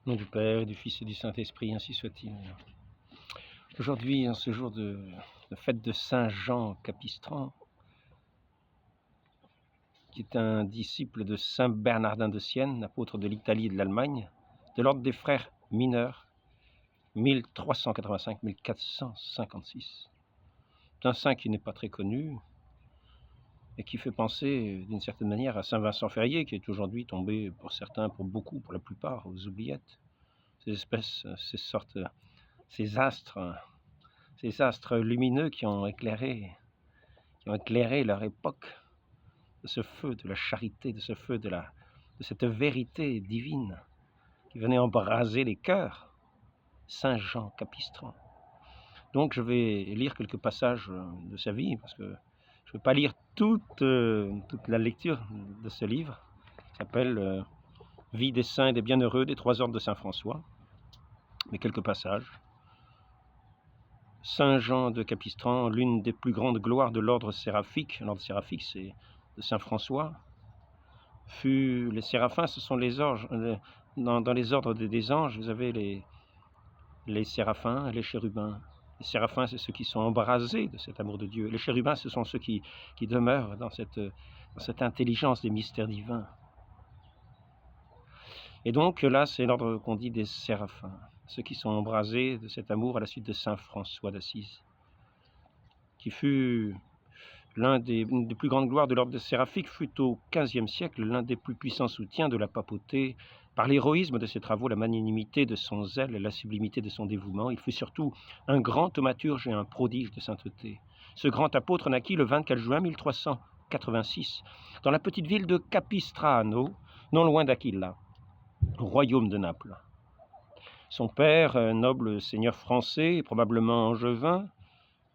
Au nom du Père, et du Fils et du Saint-Esprit, ainsi soit-il. Aujourd'hui, en ce jour de fête de Saint Jean Capistran, qui est un disciple de Saint Bernardin de Sienne, apôtre de l'Italie et de l'Allemagne, de l'ordre des frères mineurs, 1385-1456. C'est un saint qui n'est pas très connu et qui fait penser d'une certaine manière à Saint Vincent Ferrier, qui est aujourd'hui tombé pour certains, pour beaucoup, pour la plupart, aux oubliettes. Ces astres lumineux qui ont éclairé leur époque, de ce feu de la charité, de ce feu de cette vérité divine qui venait embraser les cœurs. Saint Jean Capistran. Donc je vais lire quelques passages de sa vie, parce que je ne vais pas lire toute la lecture de ce livre, qui s'appelle Vie des saints et des bienheureux des trois ordres de Saint François, mais quelques passages. Saint Jean de Capistran, l'une des plus grandes gloires de l'ordre séraphique. L'ordre séraphique, c'est de Saint François. Les séraphins, ce sont les anges. Dans les ordres des anges, vous avez les séraphins et les chérubins. Les séraphins, c'est ceux qui sont embrasés de cet amour de Dieu. Les chérubins, ce sont ceux qui demeurent dans cette intelligence des mystères divins. Et donc là, c'est l'ordre qu'on dit des séraphins, ceux qui sont embrasés de cet amour à la suite de Saint François d'Assise, qui fut une des plus grandes gloires de l'ordre des séraphiques, fut au XVe siècle l'un des plus puissants soutiens de la papauté, par l'héroïsme de ses travaux, la magnanimité de son zèle et la sublimité de son dévouement. Il fut surtout un grand thaumaturge et un prodige de sainteté. Ce grand apôtre naquit le 24 juin 1386 dans la petite ville de Capistrano, non loin d'Aquila, au royaume de Naples. Son père, noble seigneur français, probablement angevin,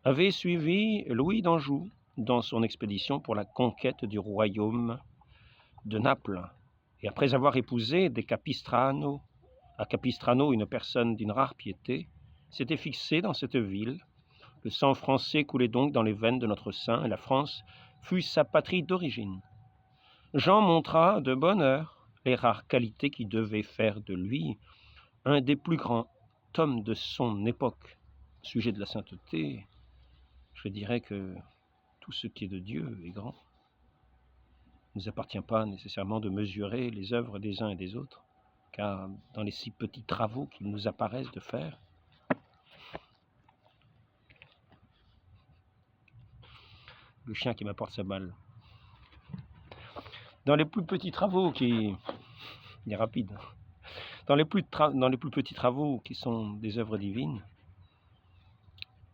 avait suivi Louis d'Anjou dans son expédition pour la conquête du royaume de Naples. Et après avoir épousé des Capistrano, à Capistrano une personne d'une rare piété, s'était fixé dans cette ville. Le sang français coulait donc dans les veines de notre saint, et la France fut sa patrie d'origine. Jean montra de bonne heure les rares qualités qui devaient faire de lui un des plus grands hommes de son époque. Au sujet de la sainteté, je dirais que tout ce qui est de Dieu est grand. Il ne nous appartient pas nécessairement de mesurer les œuvres des uns et des autres, car dans les si petits travaux qu'il nous apparaissent de faire, le chien qui m'apporte sa balle, dans les plus petits travaux il est rapide, dans les plus petits travaux qui sont des œuvres divines,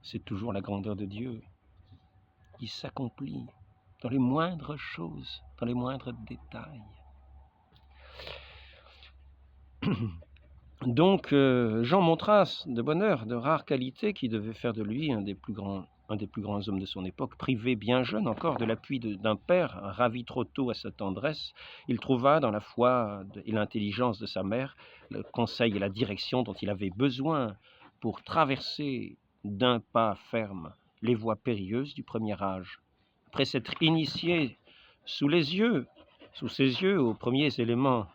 c'est toujours la grandeur de Dieu qui s'accomplit dans les moindres choses, dans les moindres détails. Donc, Jean montra de bonne heure de rares qualités qui devaient faire de lui un des plus grands hommes de son époque. Privé bien jeune encore de l'appui d'un père, ravi trop tôt à sa tendresse, il trouva dans la foi et l'intelligence de sa mère le conseil et la direction dont il avait besoin pour traverser d'un pas ferme les voies périlleuses du premier âge. Après s'être initié sous ses yeux aux premiers éléments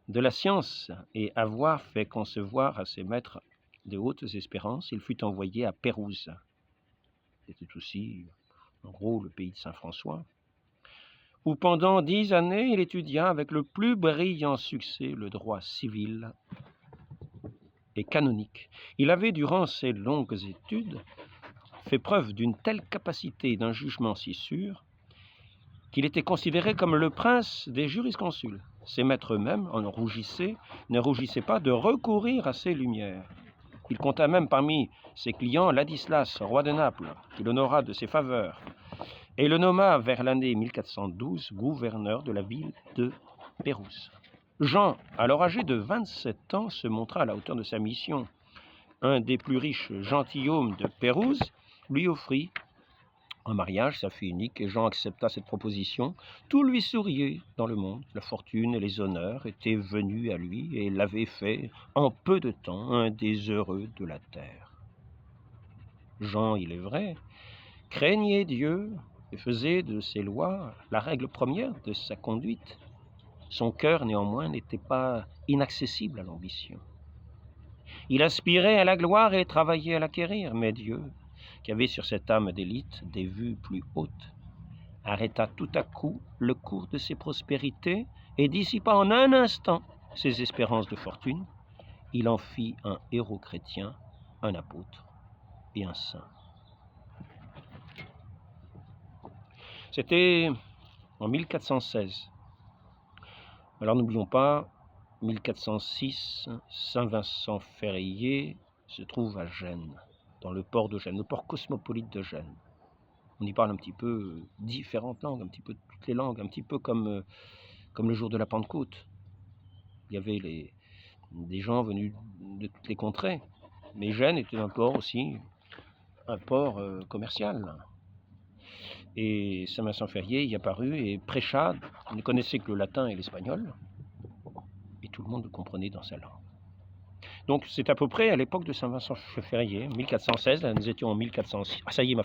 de la science et avoir fait concevoir à ses maîtres de hautes espérances, il fut envoyé à Pérouse. C'était aussi, en gros, le pays de Saint François, où pendant 10 années, il étudia avec le plus brillant succès le droit civil et canonique. Il avait, durant ses longues études, fait preuve d'une telle capacité d'un jugement si sûr qu'il était considéré comme le prince des jurisconsuls. Ses maîtres eux-mêmes ne rougissaient pas de recourir à ses lumières. Il compta même parmi ses clients Ladislas, roi de Naples, qui l'honora de ses faveurs, et le nomma vers l'année 1412 gouverneur de la ville de Pérouse. Jean, alors âgé de 27 ans, se montra à la hauteur de sa mission. Un des plus riches gentilshommes de Pérouse lui offrit en mariage sa fille unique, et Jean accepta cette proposition. Tout lui souriait dans le monde. La fortune et les honneurs étaient venus à lui et l'avaient fait, en peu de temps, un des heureux de la terre. Jean, il est vrai, craignait Dieu et faisait de ses lois la règle première de sa conduite. Son cœur, néanmoins, n'était pas inaccessible à l'ambition. Il aspirait à la gloire et travaillait à l'acquérir, mais Dieu, qui avait sur cette âme d'élite des vues plus hautes, arrêta tout à coup le cours de ses prospérités et dissipa en un instant ses espérances de fortune. Il en fit un héros chrétien, un apôtre et un saint. C'était en 1416. Alors n'oublions pas, 1406, Saint Vincent Ferrier se trouve à Gênes, dans le port de Gênes, le port cosmopolite de Gênes. On y parle un petit peu différentes langues, un petit peu toutes les langues, un petit peu comme le jour de la Pentecôte. Il y avait des gens venus de toutes les contrées. Mais Gênes était un port aussi, un port commercial. Et Saint Vincent Ferrier y apparut et prêcha. Il ne connaissait que le latin et l'espagnol. Et tout le monde le comprenait dans sa langue. Donc c'est à peu près à l'époque de Saint Vincent Ferrier, 1416, là nous étions en 1406. Ah ça y est, ma